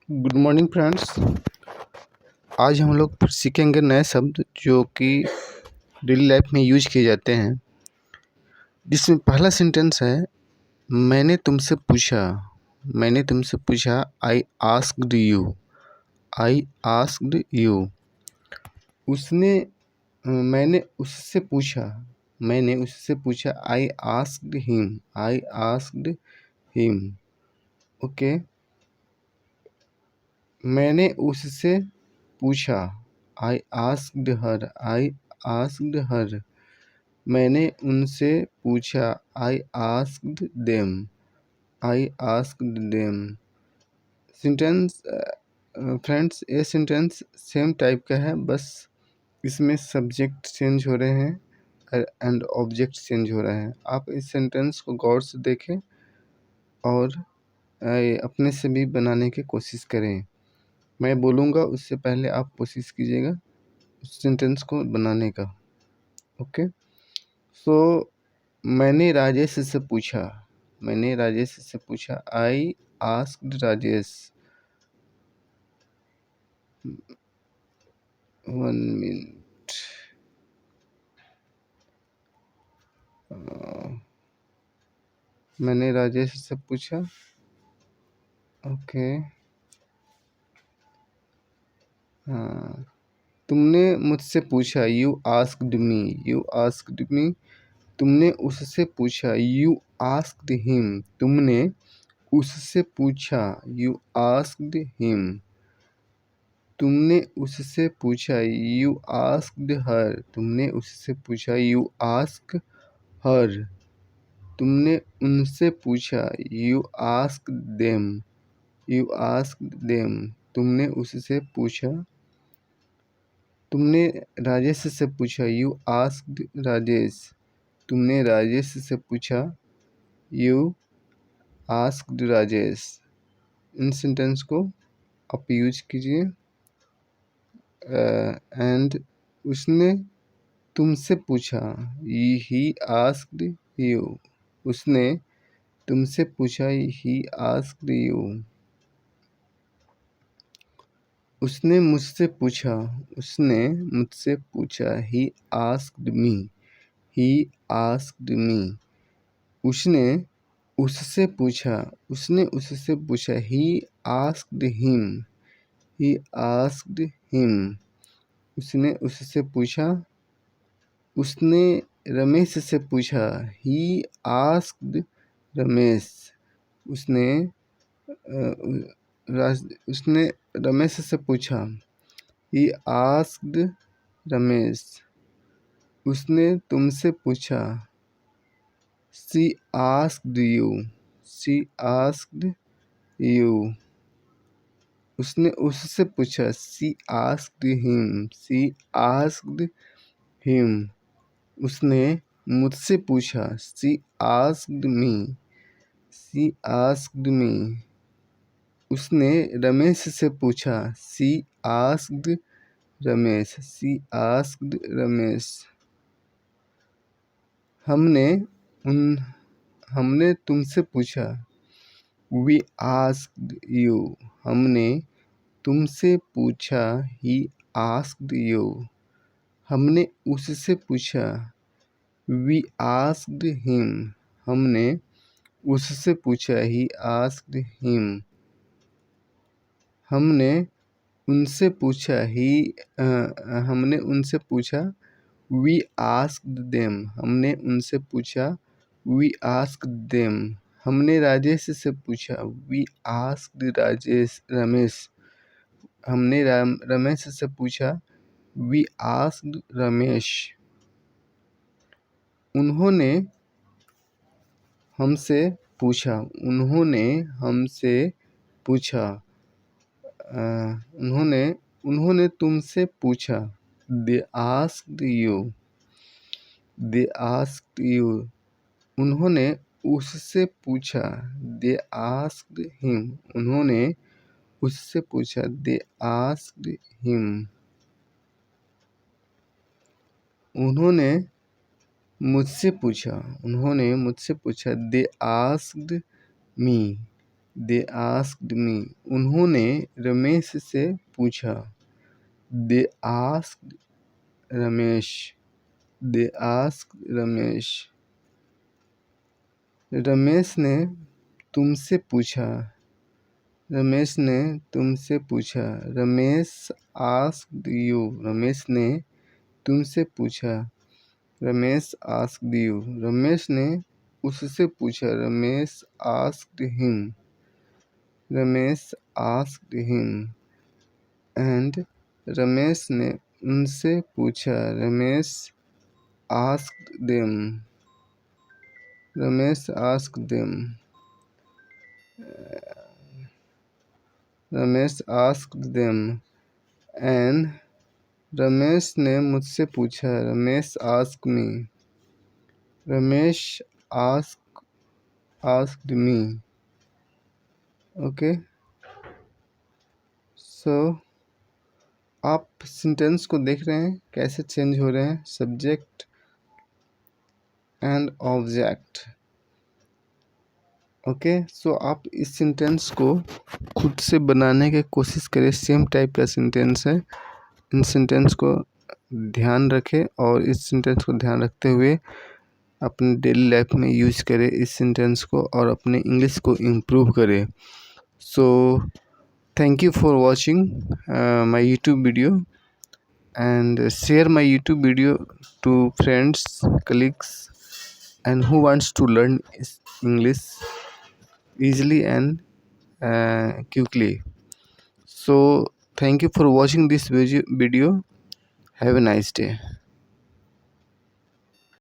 Good morning friends. आज हम लोग फिर सीखेंगे नए शब्द जो कि डेली लाइफ में यूज किए जाते हैं। जिसमें पहला सेंटेंस है मैंने तुमसे पूछा। मैंने तुमसे पूछा I asked you. I asked you. उसने मैंने उससे पूछा। मैंने उससे पूछा I asked him. I asked him. Okay. मैंने उससे पूछा I asked her. I asked her. मैंने उनसे पूछा I asked them. I asked them. Sentence friends, ये सेंटेंस सेम टाइप का है, बस इसमें सब्जेक्ट चेंज हो रहे हैं एंड ऑब्जेक्ट चेंज हो रहा है। आप इस सेंटेंस को गौर से देखें और अपने से भी बनाने की कोशिश करें। मैं बोलूँगा उससे पहले आप कोशिश कीजिएगा उस सेंटेंस को बनाने का। ओके। सो मैंने राजेश से पूछा। मैंने राजेश से पूछा आई आस्क्ड राजेश। 1 मिनट। मैंने राजेश से पूछा। ओके। हाँ, तुमने मुझसे पूछा you asked me. You asked me. तुमने उससे पूछा यू आस्क्ड हिम। तुमने उससे पूछा यू आस्क्ड हिम। तुमने उससे पूछा यू आस्क्ड हर। तुमने उससे पूछा यू आस्क हर। तुमने उनसे पूछा you ask them. You ask them. तुमने उससे पूछा। तुमने राजेश से पूछा यू आस्क्ड राजेश। तुमने राजेश से पूछा you asked Rajesh. In sentence को आप यूज कीजिए। एंड उसने तुमसे पूछा ही आस्क्ड यू। उसने तुमसे पूछा ही आस्क्ड यू। उसने मुझसे पूछा। उसने मुझसे पूछा he asked me. He asked me. उसने उससे पूछा। उसने उससे पूछा he asked him. He asked him. उसने उससे पूछा। उसने रमेश से पूछा ही आस्क्ड रमेश। उसने उसने रमेश से पूछा ही आस्क्ड रमेश। उसने तुमसे पूछा she asked you. She asked you. उसने उससे पूछा she asked him. She asked him. उसने मुझसे पूछा she asked me. She asked me. उसने रमेश से पूछा she asked Ramesh. She asked Ramesh. हमने तुमसे पूछा वी आस्क्ड यू। हमने तुमसे पूछा ही आस्क्ड यू। हमने उससे पूछा वी आस्क्ड हिम। हमने उससे पूछा ही आस्क्ड हिम। हमने उनसे पूछा हमने उनसे पूछा वी आस्क्ड देम। हमने उनसे पूछा वी आस्क्ड देम। हमने राजेश से पूछा वी आस्क्ड रमेश। हमने रमेश से पूछा वी आस्क्ड रमेश। उन्होंने हमसे पूछा। उन्होंने हमसे पूछा। उन्होंने तुमसे पूछा they asked you. They asked you. उन्होंने उससे पूछा दे आस्क्ड हिम। उन्होंने उससे पूछा दे आस्क्ड हिम। उन्होंने मुझसे पूछा। उन्होंने मुझसे पूछा they asked me. They asked me, उन्होंने रमेश से पूछा। They asked Ramesh, they asked Ramesh. Ramesh ने तुमसे पूछा, रमेश ने तुमसे पूछा। रमेश आस्क्ड यू, रमेश ने तुमसे पूछा। रमेश आस्क्ड यू, रमेश ने उससे पूछा। Ramesh asked him, Ramesh asked him. And Ramesh ने उनसे पूछा। Ramesh asked them, Ramesh asked them. Ramesh asked them. And Ramesh ने मुझसे पूछा। Ramesh asked me, Ramesh asked me. Okay, so आप सेंटेंस को देख रहे हैं कैसे चेंज हो रहे हैं, subject and object. Okay, so आप इस सेंटेंस को खुद से बनाने की कोशिश करें। सेम टाइप का सेंटेंस है, इन सेंटेंस को ध्यान रखें और इस सेंटेंस को ध्यान रखते हुए अपने डेली लाइफ में यूज करें इस सेंटेंस को और अपने इंग्लिश को इम्प्रूव करें। So thank you for watching my YouTube video, and share my YouTube video to friends, colleagues, and who wants to learn English easily and quickly. So thank you for watching this video. Have a nice day.